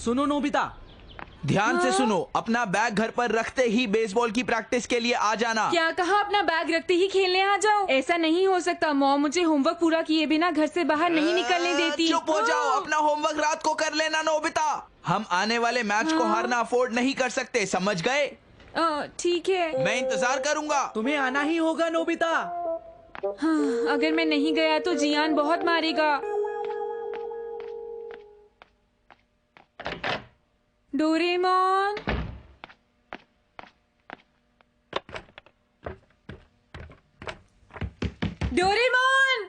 सुनो नोबिता, ध्यान से सुनो, अपना बैग घर पर रखते ही बेसबॉल की प्रैक्टिस के लिए आ जाना। क्या कहा? अपना बैग रखते ही खेलने आ जाओ? ऐसा नहीं हो सकता। मॉम मुझे होमवर्क पूरा किए बिना घर से बाहर नहीं निकलने देती। चुप हो जाओ, अपना होमवर्क रात को कर लेना नोबिता। हम आने वाले मैच को हारना अफोर्ड नहीं कर सकते, समझ गए? ठीक है, मैं इंतजार करूंगा। तुम्हें आना ही होगा नोबिता। हाँ, अगर मैं नहीं गया तो जियान बहुत मारेगा। Doraemon, Doraemon.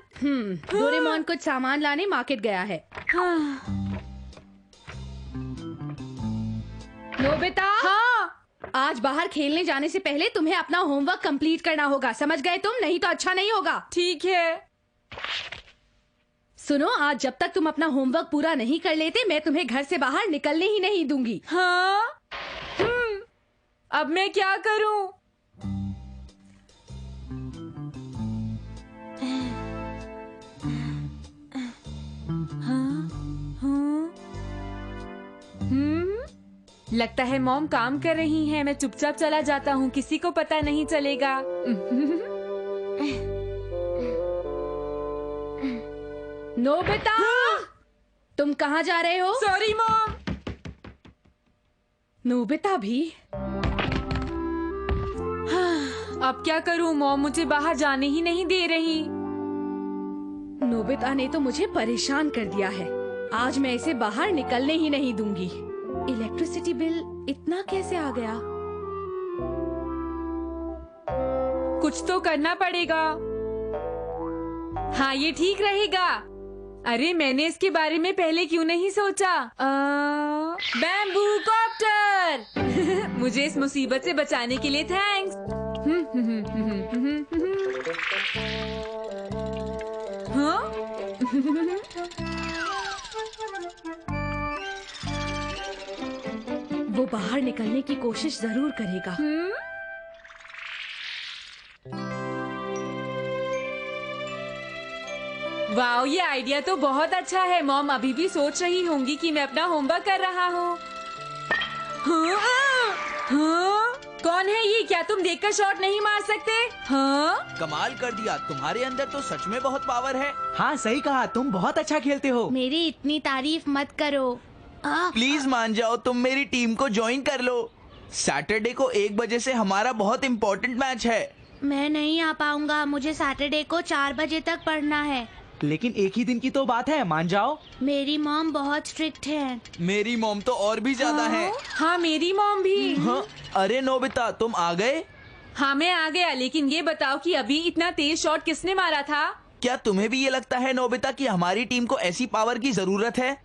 डोरेमोन कुछ सामान लाने मार्केट गया है। नोबिता, हाँ, आज बाहर खेलने जाने से पहले तुम्हें अपना होमवर्क कंप्लीट करना होगा, समझ गए तुम? नहीं तो अच्छा नहीं होगा। ठीक है। सुनो, आज जब तक तुम अपना होमवर्क पूरा नहीं कर लेते मैं तुम्हें घर से बाहर निकलने ही नहीं दूंगी। हाँ, अब मैं क्या करूं? लगता है मॉम काम कर रही हैं। मैं चुपचाप चला जाता हूँ, किसी को पता नहीं चलेगा। नोबिता, तुम कहाँ जा रहे हो? Sorry mom. नोबिता भी। अब क्या करूँ? मॉम मुझे बाहर जाने ही नहीं दे रही। नोबिता ने तो मुझे परेशान कर दिया है। आज मैं इसे बाहर निकलने ही नहीं दूंगी। इलेक्ट्रिसिटी बिल इतना कैसे आ गया? कुछ तो करना पड़ेगा। हाँ, ये ठीक रहेगा। अरे, मैंने इसके बारे में पहले क्यों नहीं सोचा? Bamboo copter. मुझे इस मुसीबत से बचाने के लिए थैंक्स। हाँ? वो बाहर निकलने की कोशिश जरूर करेगा। वाओ, ये आइडिया तो बहुत अच्छा है। मॉम अभी भी सोच रही होंगी कि मैं अपना होमवर्क कर रहा हूँ। हाँ? कौन है ये? क्या तुम देखकर शॉट नहीं मार सकते? हाँ? कमाल कर दिया, तुम्हारे अंदर तो सच में बहुत पावर है। हाँ सही कहा, तुम बहुत अच्छा खेलते हो। मेरी इतनी तारीफ मत करो। प्लीज मान जाओ, तुम मेरी टीम को ज्वाइन कर लो। सैटरडे को 1 बजे से हमारा बहुत इम्पोर्टेंट मैच है। मैं नहीं आ पाऊंगा, मुझे सैटरडे को 4 बजे तक पढ़ना है। लेकिन एक ही दिन की तो बात है, मान जाओ। मेरी मॉम बहुत स्ट्रिक्ट है। मेरी मॉम तो और भी ज्यादा है। हाँ, मेरी मॉम भी। हाँ? अरे नोबिता, तुम आ गए? हाँ, मैं आ गया। लेकिन ये बताओ कि अभी इतना तेज शॉट किसने मारा था? क्या तुम्हें भी ये लगता है नोबिता कि हमारी टीम को ऐसी पावर की जरूरत है?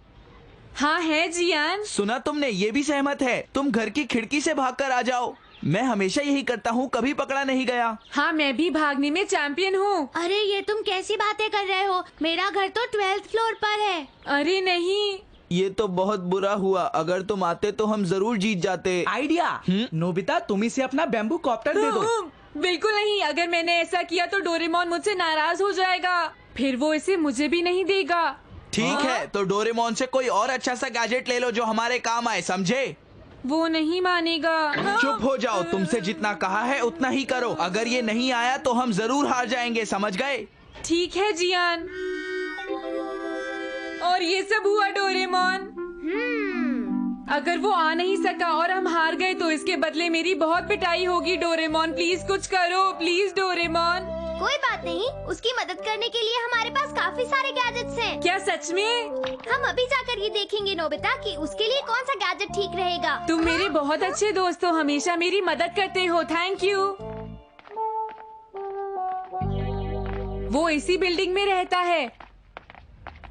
हाँ है जियान। सुना तुमने, ये भी सहमत है। तुम घर की खिड़की से भागकर आ जाओ। मैं हमेशा यही करता हूँ, कभी पकड़ा नहीं गया। हाँ, मैं भी भागने में चैंपियन हूँ। अरे ये तुम कैसी बातें कर रहे हो? मेरा घर तो 12th फ्लोर पर है। अरे नहीं। ये तो बहुत बुरा हुआ। अगर तुम आते तो हम जरूर जीत जाते। आइडिया, नोबिता तुम इसे अपना बैम्बू कॉप्टर दे दो। बिल्कुल नहीं। अगर मैंने ऐसा किया तो डोरेमोन मुझसे नाराज हो जाएगा। फिर वो इसे मुझे भी नहीं देगा। ठीक है, तो डोरेमोन से कोई और अच्छा सा गैजेट ले लो जो हमारे काम आए, समझे? वो नहीं मानेगा। चुप हो जाओ, तुमसे जितना कहा है उतना ही करो। अगर ये नहीं आया तो हम जरूर हार जाएंगे, समझ गए? ठीक है जियान। और ये सब हुआ डोरेमोन। अगर वो आ नहीं सका और हम हार गए तो इसके बदले मेरी बहुत पिटाई होगी। डोरेमोन प्लीज कुछ करो, प्लीज डोरेमोन। कोई बात नहीं, उसकी मदद करने के लिए हमारे पास काफी सारे गैजेट्स हैं। क्या सच में? हम अभी जाकर ये देखेंगे नोबिता कि उसके लिए कौन सा गैजेट ठीक रहेगा। तुम मेरे बहुत अच्छे दोस्त हो, हमेशा मेरी मदद करते हो। Thank you. वो इसी बिल्डिंग में रहता है।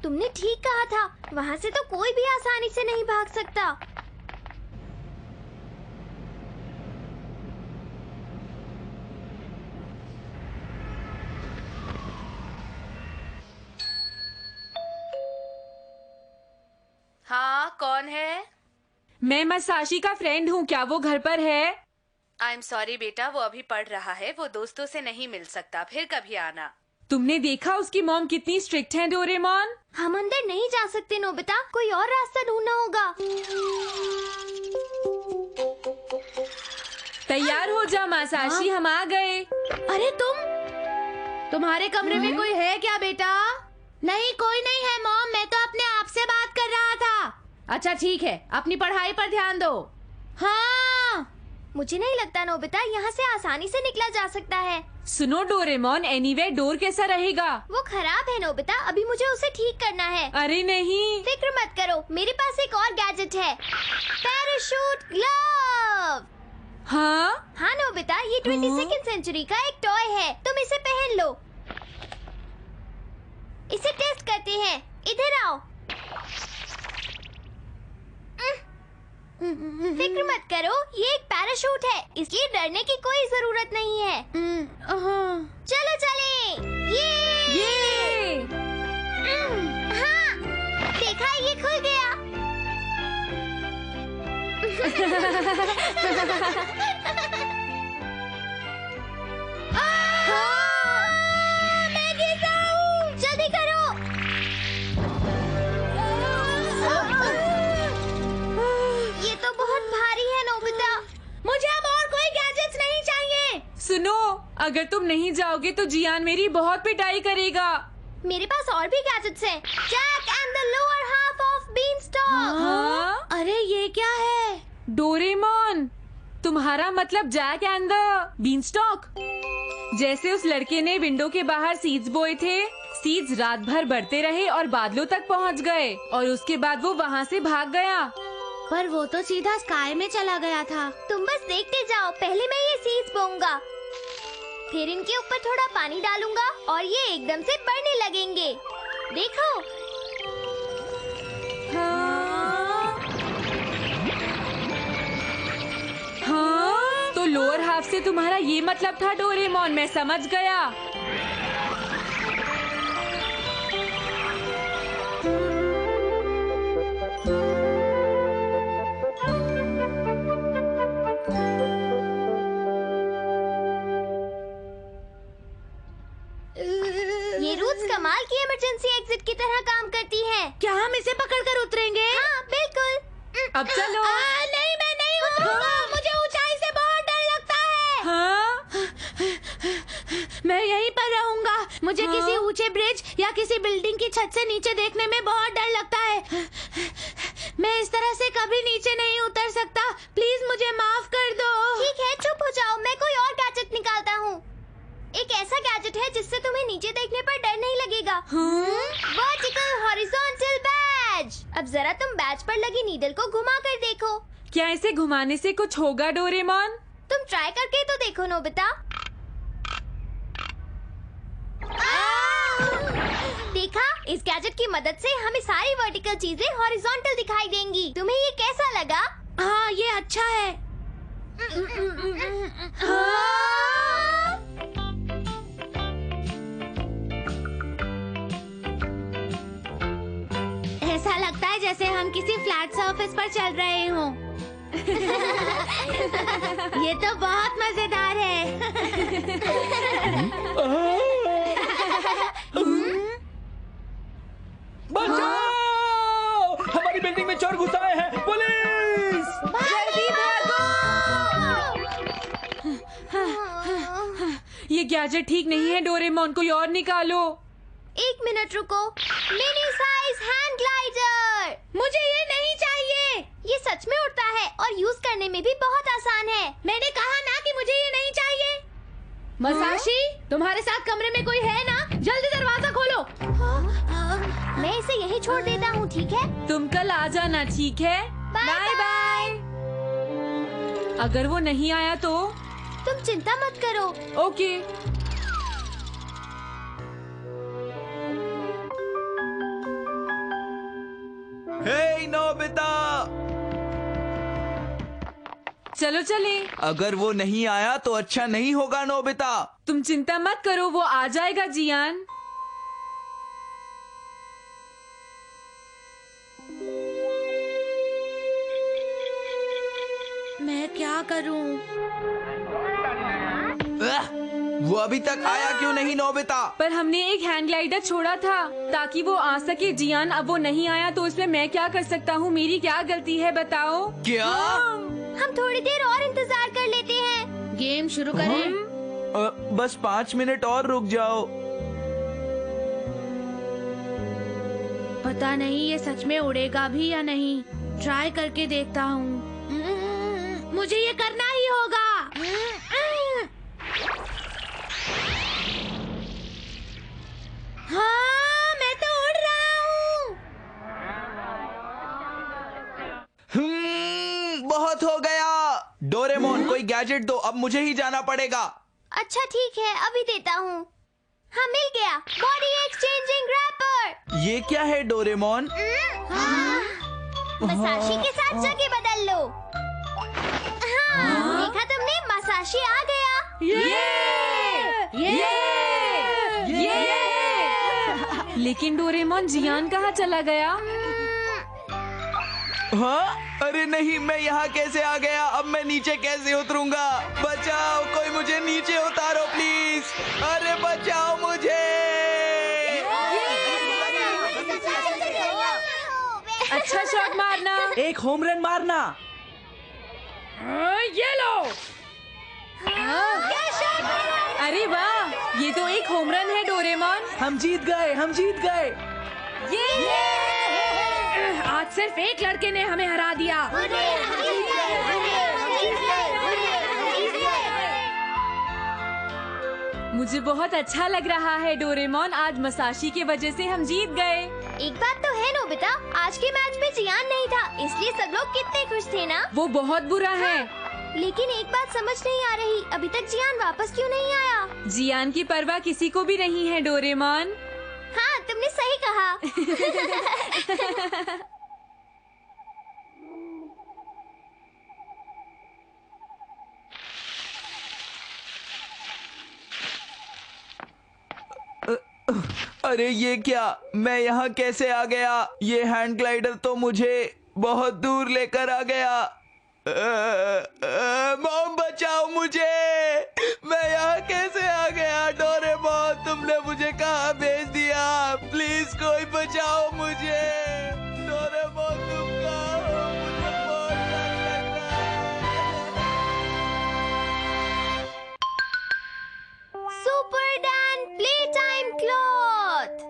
तुमने ठीक कहा था, वहाँ से तो कोई भी आसानी से नहीं भाग सकता। हाँ, कौन है? मैं मसाशी का फ्रेंड हूँ। क्या वो घर पर है? आई एम सॉरी बेटा, वो अभी पढ़ रहा है। वो दोस्तों से नहीं मिल सकता, फिर कभी आना। तुमने देखा उसकी मॉम कितनी स्ट्रिक्ट है डोरेमोन। हम अंदर नहीं जा सकते नोबिता, कोई और रास्ता ढूंढना होगा। तैयार हो जा मासाशी, हम आ गए। अरे तुम्हारे कमरे में कोई है क्या बेटा? नहीं, कोई नहीं है मॉम, मैं तो अपने आप से बात कर रहा था। अच्छा ठीक है, अपनी पढ़ाई पर ध्यान दो। हाँ, मुझे नहीं लगता नोबिता यहाँ से आसानी से निकला जा सकता है। सुनो डोरेमोन, एनीवे डोर कैसा रहेगा? वो खराब है नोबिता, अभी मुझे उसे ठीक करना है। अरे नहीं। फिक्र मत करो, मेरे पास एक और गैजेट है, पैराशूट ग्लव। हाँ हाँ नोबिता, ये 22वीं सेंचुरी का एक टॉय है, तुम इसे पहन लो। इसे टेस्ट करते हैं, इधर आओ। फिक्र मत करो, ये एक पैराशूट है, इसलिए डरने की कोई जरूरत नहीं है। चलो चलें। ये हाँ, देखा ये खुल गया। मैं गिर रहा हूँ, जल्दी करो। ये तो बहुत भारी है नोबिता, मुझे अब और कोई गैजेट्स नहीं चाहिए। सुनो, अगर तुम नहीं जाओगे तो जियान मेरी बहुत पिटाई करेगा। मेरे पास और भी गैजेट्स हैं, Jack and the lower half of beanstalk. हाँ? अरे ये क्या है? डोरेमोन, तुम्हारा मतलब जैक एंड द बीनस्टॉक? जैसे उस लड़के ने विंडो के बाहर सीड्स बोए थे, सीड्स रात भर बढ़ते रहे और बादलों तक पहुंच गए और उसके बाद वो वहाँ से भाग गया। पर वो तो सीधा स्काई में चला गया था। तुम बस देखते जाओ, पहले मैं ये सीड्स बोऊंगा, फिर इनके ऊपर थोड़ा पानी डालूंगा और ये एकदम से बढ़ने लगेंगे। देखो। हाँ, तो लोअर हाफ से तुम्हारा ये मतलब था डोरेमोन, मैं समझ गया। ये रूट्स कमाल की इमरजेंसी एग्जिट की तरह काम करती हैं। क्या हम इसे पकड़कर उतरेंगे? हाँ बिल्कुल। अब चलो। नहीं, मैं नहीं उतरूंगा, मुझे ऊंचाई से बहुत डर लगता है। हाँ? मैं यहीं पर रहूंगा, मुझे किसी ऊंचे ब्रिज या किसी बिल्डिंग की छत से नीचे देखने में बहुत डर लगता है। मैं इस तरह से कभी नीचे नहीं उतर सकता, प्लीज मुझे माफ कर दो। ठीक है, चुप हो जाओ, मैं कोई और गैजेट निकालता हूँ। एक ऐसा गैजेट है जिससे तुम्हें नीचे देखने पर डर नहीं लगेगा। Vertical horizontal badge. अब जरा तुम बैज पर लगी नीडल को घुमा कर देखो। क्या इसे घुमाने से कुछ होगा डोरेमोन? तुम ट्राई करके तो देखो नोबिता। देखा, इस गैजेट की मदद से हमें सारी वर्टिकल चीजें हॉरिजॉन्टल दिखाई देंगी। तुम्हें ये कैसा लगा? हाँ, ये अच्छा है। ऐसा लगता है जैसे हम किसी फ्लैट सरफेस पर चल रहे हों। ये तो बहुत मजेदार है। बचाओ! हमारी बिल्डिंग में चोर घुस आए हैं, पुलिस! जल्दी भागो! ये गैजेट ठीक नहीं है डोरेमोन, कोई और निकालो। 1 मिनट रुको। Mini size hand glider. मुझे ये नहीं चाहिए। ये सच में उड़ता है और यूज करने में भी बहुत आसान है। मैंने कहा ना कि मुझे ये नहीं चाहिए। मसाशी, तुम्हारे साथ कमरे में कोई है ना? जल्दी दरवाजा खोलो। मैं इसे यहीं छोड़ देता हूँ, ठीक है? तुम कल आ जाना, ठीक है? Bye bye. अगर वो नहीं आया तो? तुम चिंता मत करो। ओके। हे नोबिता, चलो चले। अगर वो नहीं आया तो अच्छा नहीं होगा नोबिता। तुम चिंता मत करो, वो आ जाएगा जियान। मैं क्या करूं? वो अभी तक आया क्यों नहीं नोबिता? पर हमने एक हैंग ग्लाइडर छोड़ा था ताकि वो आ सके। जियान, अब वो नहीं आया तो उसमें मैं क्या कर सकता हूँ? मेरी क्या गलती है बताओ? क्या? हम थोड़ी देर और इंतजार कर लेते हैं। गेम शुरू करें? बस 5 मिनट और रुक जाओ। पता नहीं ये सच में उड़ेगा भी या नहीं। ट्राई करके देखता हूँ। मुझे ये करना ही होगा। हाँ, मैं तो उड़ रहा हूँ। बहुत हो गया। डोरेमोन, कोई गैजेट दो, अब मुझे ही जाना पड़ेगा। अच्छा ठीक है, अभी देता हूँ। हाँ, मिल गया। Body exchanging wrapper. ये क्या है डोरेमोन? मसाशी के साथ जगह बदल लो। हाँ, देखा तुमने, मसाशी आ गया। लेकिन डोरेमोन, जियान कहाँ चला गया? हाँ? अरे नहीं, मैं यहाँ कैसे आ गया? अब मैं नीचे कैसे उतरूंगा? बचाओ, कोई मुझे नीचे उतारो प्लीज। अरे बचाओ मुझे। अच्छा शॉट मारना। एक होम रन मारना। ये लो। अरे वाह, ये तो एक होम रन है डोरेमोन। हम जीत गए, हम जीत गए। आज सिर्फ एक लड़के ने हमें हरा दिया। मुझे बहुत अच्छा लग रहा है डोरेमोन, आज मसाशी के वजह से हम जीत गए। एक बात तो है नोबिता, आज के मैच में जियान नहीं था, इसलिए सब लोग कितने खुश थे ना। वो बहुत बुरा है। लेकिन एक बात समझ नहीं आ रही, अभी तक जियान वापस क्यों नहीं आया? जियान की परवाह किसी को भी नहीं है डोरेमोन। हाँ, तुमने सही कहा। अरे ये क्या? मैं यहाँ कैसे आ गया? ये हैंड ग्लाइडर तो मुझे बहुत दूर लेकर आ गया। मॉम बचाओ मुझे। मैं यहाँ कैसे आ गया? डोरेमोन, तुमने मुझे कहाँ भेज दिया? प्लीज कोई बचाओ मुझे। डोरेमोन, तुम कहाँ हो? मुझे बहुत डर लग रहा है। Super Dan play time cloth.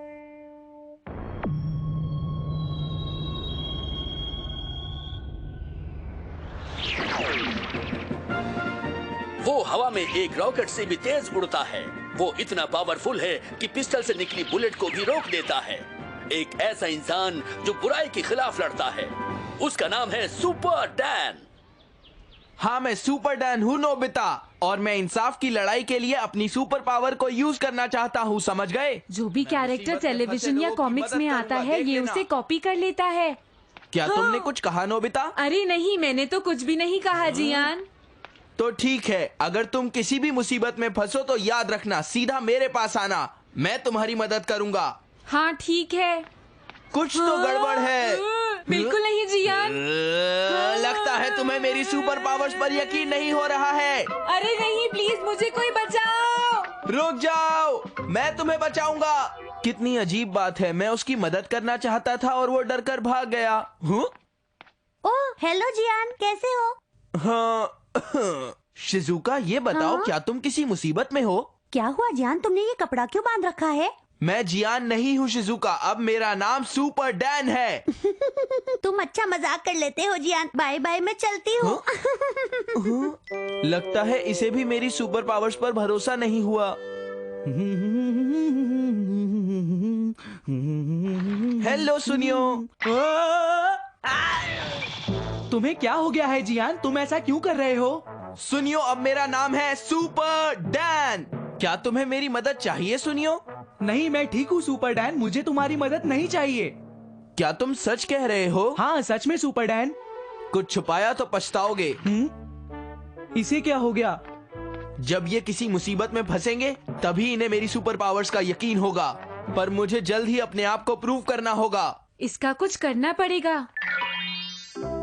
वो हवा में एक रॉकेट से भी तेज उड़ता है। वो इतना पावरफुल है कि पिस्टल से निकली बुलेट को भी रोक देता है। एक ऐसा इंसान जो बुराई के खिलाफ लड़ता है, उसका नाम है सुपर डैन। हाँ, मैं सुपर डैन हूँ नोबिता, और मैं इंसाफ की लड़ाई के लिए अपनी सुपर पावर को यूज करना चाहता हूँ, समझ गए? जो भी कैरेक्टर टेलीविजन या कॉमिक्स में आता है, ये उसे कॉपी कर लेता है। क्या तुमने कुछ कहा नोबिता? अरे नहीं, मैंने तो कुछ भी नहीं कहा जियान। तो ठीक है, अगर तुम किसी भी मुसीबत में फंसो तो याद रखना, सीधा मेरे पास आना, मैं तुम्हारी मदद करूंगा। हाँ ठीक है। कुछ तो गड़बड़ है। बिल्कुल नहीं जियान। लगता है तुम्हें मेरी सुपर पावर्स पर यकीन नहीं हो रहा है। अरे नहीं, प्लीज मुझे कोई बचाओ। रुक जाओ, मैं तुम्हें बचाऊंगा। कितनी अजीब बात है, मैं उसकी मदद करना चाहता था और वो डर कर भाग गया। ओह, हेलो जियान, कैसे हो? हाँ। शिजुका, ये बताओ, क्या तुम किसी मुसीबत में हो? क्या हुआ जियान, तुमने ये कपड़ा क्यों बांध रखा है? मैं जियान नहीं हूँ शिजुका, अब मेरा नाम सुपर डैन है। तुम अच्छा मजाक कर लेते हो जियान। बाय बाय, मैं चलती हूँ। लगता है इसे भी मेरी सुपर पावर्स पर भरोसा नहीं हुआ। हेलो सुनियो। तुम्हें क्या हो गया है जियान? तुम ऐसा क्यों कर रहे हो? सुनियो, अब मेरा नाम है सुपर डैन। क्या तुम्हें मेरी मदद चाहिए सुनियो? नहीं, मैं ठीक हूँ सुपर डैन, मुझे तुम्हारी मदद नहीं चाहिए। क्या तुम सच कह रहे हो? हाँ, सच में सुपर डैन। कुछ छुपाया तो पछताओगे। इसे क्या हो गया? जब ये किसी मुसीबत में फंसेंगे तभी इन्हें मेरी सुपर पावर्स का यकीन होगा, पर मुझे जल्द ही अपने आप को प्रूव करना होगा। इसका कुछ करना पड़ेगा।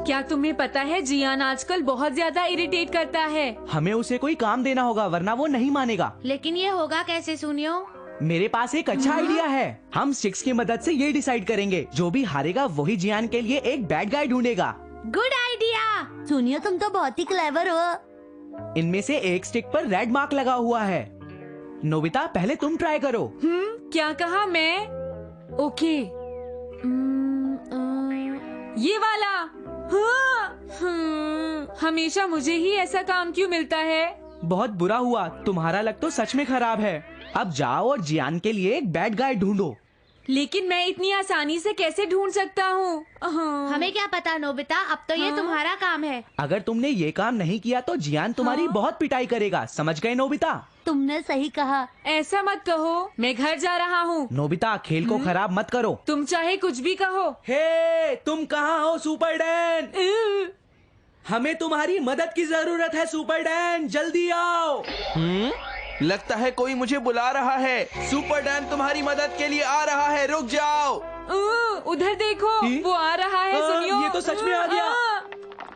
क्या तुम्हें पता है जियान आजकल बहुत ज्यादा इरिटेट करता है। हमें उसे कोई काम देना होगा वरना वो नहीं मानेगा। लेकिन ये होगा कैसे सुनियो? मेरे पास एक अच्छा आइडिया है। हम सिक्स की मदद से ये डिसाइड करेंगे, जो भी हारेगा वही जियान के लिए एक बैड गाय ढूंढेगा। Good idea. सुनियो, तुम तो बहुत ही क्लेवर हो। इनमें से एक स्टिक पर रेड मार्क लगा हुआ है। नोबिता, पहले तुम ट्राई करो। क्या कहा मैं? ओके, ये वाला। हाँ, हमेशा मुझे ही ऐसा काम क्यों मिलता है? बहुत बुरा हुआ, तुम्हारा लक तो सच में खराब है। अब जाओ और जियान के लिए एक बैड गाय ढूंढो। लेकिन मैं इतनी आसानी से कैसे ढूंढ सकता हूँ? हमें क्या पता नोबिता, अब तो ये तुम्हारा काम है। अगर तुमने ये काम नहीं किया तो जियान तुम्हारी बहुत पिटाई करेगा, समझ गए नोबिता? तुमने सही कहा। ऐसा मत कहो, मैं घर जा रहा हूँ। नोबिता, खेल को खराब मत करो। तुम चाहे कुछ भी कहो। हे, तुम कहाँ हो सुपर डैन? हमें तुम्हारी मदद की जरूरत है सुपर डैन, जल्दी आओ। लगता है कोई मुझे बुला रहा है। सुपर डैन तुम्हारी मदद के लिए आ रहा है, रुक जाओ। उधर देखो, वो आ रहा है। सुनियो, ये तो सच में आ गया।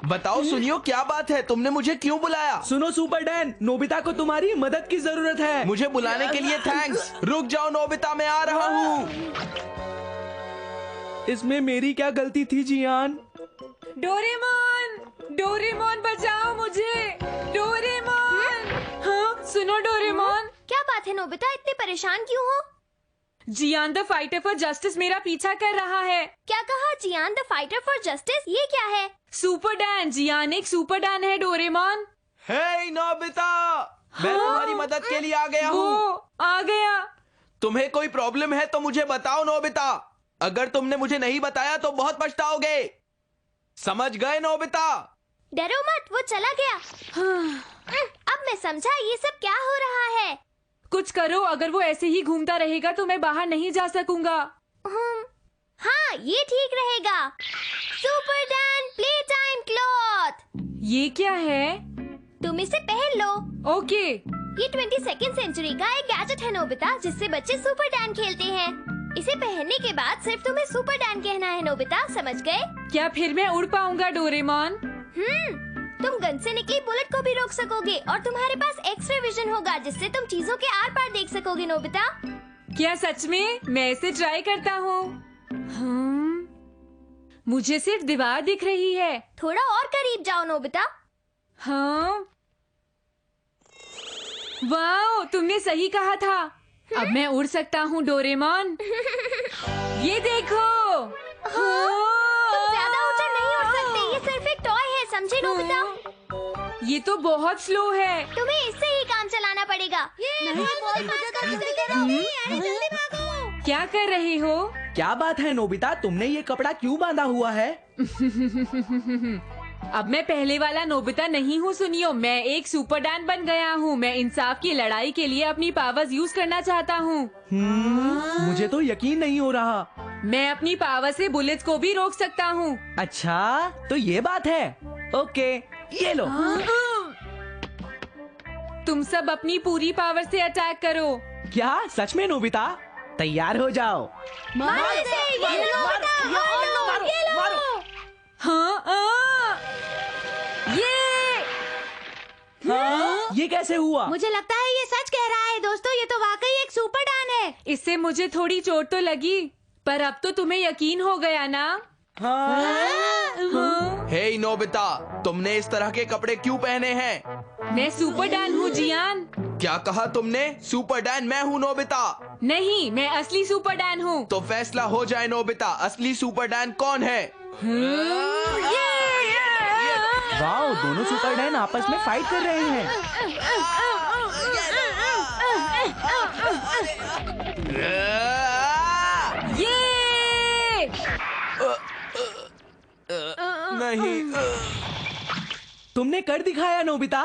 बताओ सुनियो, क्या बात है? तुमने मुझे क्यों बुलाया? सुनो सुपर डैन, नोबिता को तुम्हारी मदद की जरूरत है। मुझे बुलाने के लिए थैंक्स। रुक जाओ नोबिता, मैं आ रहा हूँ। इसमें मेरी क्या गलती थी जियान? डोरेमोन, डोरेमोन बचाओ मुझे, डोरेमोन। हाँ, सुनो डोरेमोन। क्या बात है नोबिता, इतने परेशान क्यों हो? जियान द फाइटर फॉर जस्टिस मेरा पीछा कर रहा है। क्या कहा? जियान द फाइटर फॉर जस्टिस? ये क्या है? सुपर डैन, जियान एक सुपर डैन है डोरेमोन। हे नोबिता, मैं तुम्हारी मदद के लिए आ गया वो हूँ। आ गया। तुम्हें कोई प्रॉब्लम है तो मुझे बताओ नोबिता। अगर तुमने मुझे नहीं बताया तो बहुत पछताओगे, समझ गए नोबिता? डरो मत, वो चला गया। अब मैं समझा ये सब क्या हो रहा है। कुछ करो, अगर वो ऐसे ही घूमता रहेगा तो मैं बाहर नहीं जा सकूंगा। हाँ, ये ठीक रहेगा। Super Dan play time cloth. ये क्या है? तुम इसे पहन लो। ओके। ये 22वीं सेंचुरी का एक गैजेट है नोबिता, जिससे बच्चे सुपर डैन खेलते हैं। इसे पहनने के बाद सिर्फ तुम्हें सुपर डैन कहना है नोबिता, समझ गए? क्या फिर मैं उड़ पाऊंगा डोरेमोन? तुम गन से निकली बुलेट को भी रोक सकोगे और तुम्हारे पास एक्स-रे विजन होगा, जिससे तुम चीजों के आर पार देख सकोगे नोबिता। क्या सच में? मैं इसे ट्राई करता हूँ। मुझे सिर्फ दीवार दिख रही है। थोड़ा और करीब जाओ नोबिता। हाँ, वाओ, तुमने सही कहा था। अब मैं उड़ सकता हूँ डोरेमोन। ये देखो। तुम ज्यादा ऊंचा नहीं उड़ सकते, ये सिर्फ एक टॉय है, समझे नोबिता? ये तो बहुत स्लो है। तुम्हें इससे ही काम चलाना पड़ेगा। क्या कर रहे हो? क्या बात है नोबिता, तुमने ये कपड़ा क्यों बांधा हुआ है? अब मैं पहले वाला नोबिता नहीं हूँ सुनियो, मैं एक सुपर डैन बन गया हूँ। मैं इंसाफ की लड़ाई के लिए अपनी पावर्स यूज करना चाहता हूँ। मुझे तो यकीन नहीं हो रहा। मैं अपनी पावर से बुलेट्स को भी रोक सकता हूँ। अच्छा, तो ये बात है। ओके, ये लो। तुम सब अपनी पूरी पावर से अटैक करो। क्या सच में नोबिता? तैयार हो जाओ। मारो इसे, ये लो नोबिता, ये लो। हाँ, ये कैसे हुआ? मुझे लगता है ये सच कह रहा है दोस्तों, ये तो वाकई एक सुपर डैन है। इससे मुझे थोड़ी चोट तो लगी, पर अब तो तुम्हें यकीन हो गया ना? हाँ। हे नोबिता, तुमने इस तरह के कपड़े क्यों पहने हैं? मैं सुपर डैन हूँ जियान। क्या कहा तुमने? सुपर डैन मैं हूँ नोबिता। नहीं, मैं असली सुपर डैन हूँ। तो फैसला हो जाए नोबिता, असली सुपर डैन कौन है? वाओ, दोनों सुपर डैन आपस में फाइट कर रहे हैं। ये नहीं। तुमने कर दिखाया नोबिता।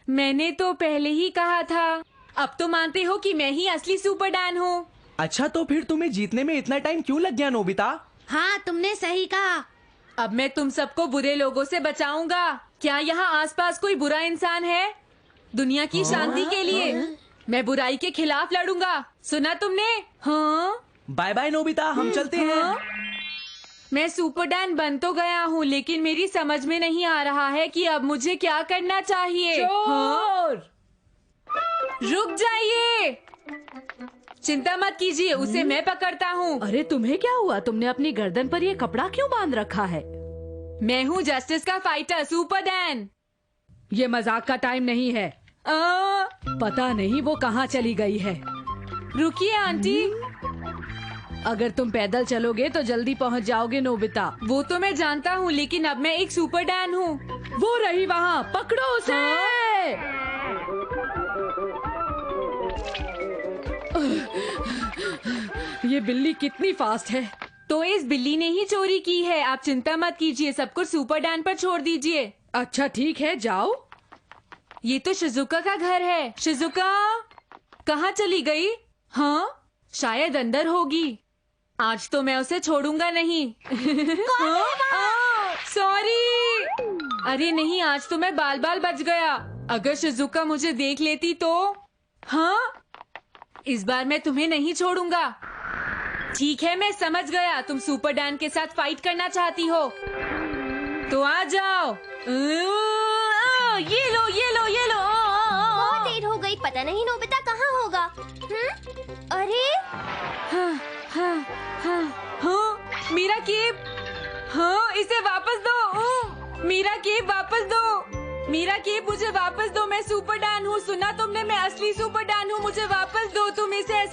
मैंने तो पहले ही कहा था। अब तो मानते हो कि मैं ही असली सुपर डैन हूँ। अच्छा, तो फिर तुम्हें जीतने में इतना टाइम क्यों लग गया नोबिता? हाँ, तुमने सही कहा। अब मैं तुम सबको बुरे लोगों से बचाऊंगा। क्या यहाँ आसपास कोई बुरा इंसान है? दुनिया की शांति के लिए मैं बुराई के खिलाफ लड़ूंगा। सुना तुमने? हाँ, बाय बाय नोबिता, हम चलते हैं। मैं सुपर डैन बन तो गया हूँ, लेकिन मेरी समझ में नहीं आ रहा है कि अब मुझे क्या करना चाहिए। हाँ? रुक जाइए, चिंता मत कीजिए, उसे मैं पकड़ता हूँ। अरे तुम्हें क्या हुआ? तुमने अपनी गर्दन पर ये कपड़ा क्यों बांध रखा है? मैं हूँ जस्टिस का फाइटर सुपर डैन। ये मजाक का टाइम नहीं है। पता नहीं वो कहाँ चली गई है। रुकिए आंटी। अगर तुम पैदल चलोगे तो जल्दी पहुँच जाओगे नोबिता। वो तो मैं जानता हूँ, लेकिन अब मैं एक सुपर डैन हूँ। वो रही वहाँ, पकड़ो उसे। ये बिल्ली कितनी फास्ट है। तो इस बिल्ली ने ही चोरी की है। आप चिंता मत कीजिए, सब कुछ सुपर डैन पर छोड़ दीजिए। अच्छा ठीक है, जाओ। ये तो शिजुका का घर है। शिजुका कहाँ चली गई? हाँ, शायद अंदर होगी। आज तो मैं उसे छोड़ूंगा नहीं। सॉरी। अरे नहीं, आज तो मैं बाल बाल बच गया। अगर शिजुका मुझे देख लेती तो। हाँ, इस बार मैं तुम्हें नहीं छोड़ूंगा। ठीक है, मैं समझ गया, तुम सुपर डैन के साथ फाइट करना चाहती हो, तो आ जाओ। ये लो, ये लो, ये लो। बहुत देर हो गई, पता नहीं नोबिता कहाँ होगा। अरे हाँ, हाँ, हाँ, हाँ, मेरा केप। हाँ, इसे वापस दो। मेरा केप वापस दो। मेरा केप मुझे वापस दो। मैं सुपर डैन हूँ, सुना तुमने? मैं असली सुपर डैन हूँ, मुझे वापस दो। तुम इसे ऐसे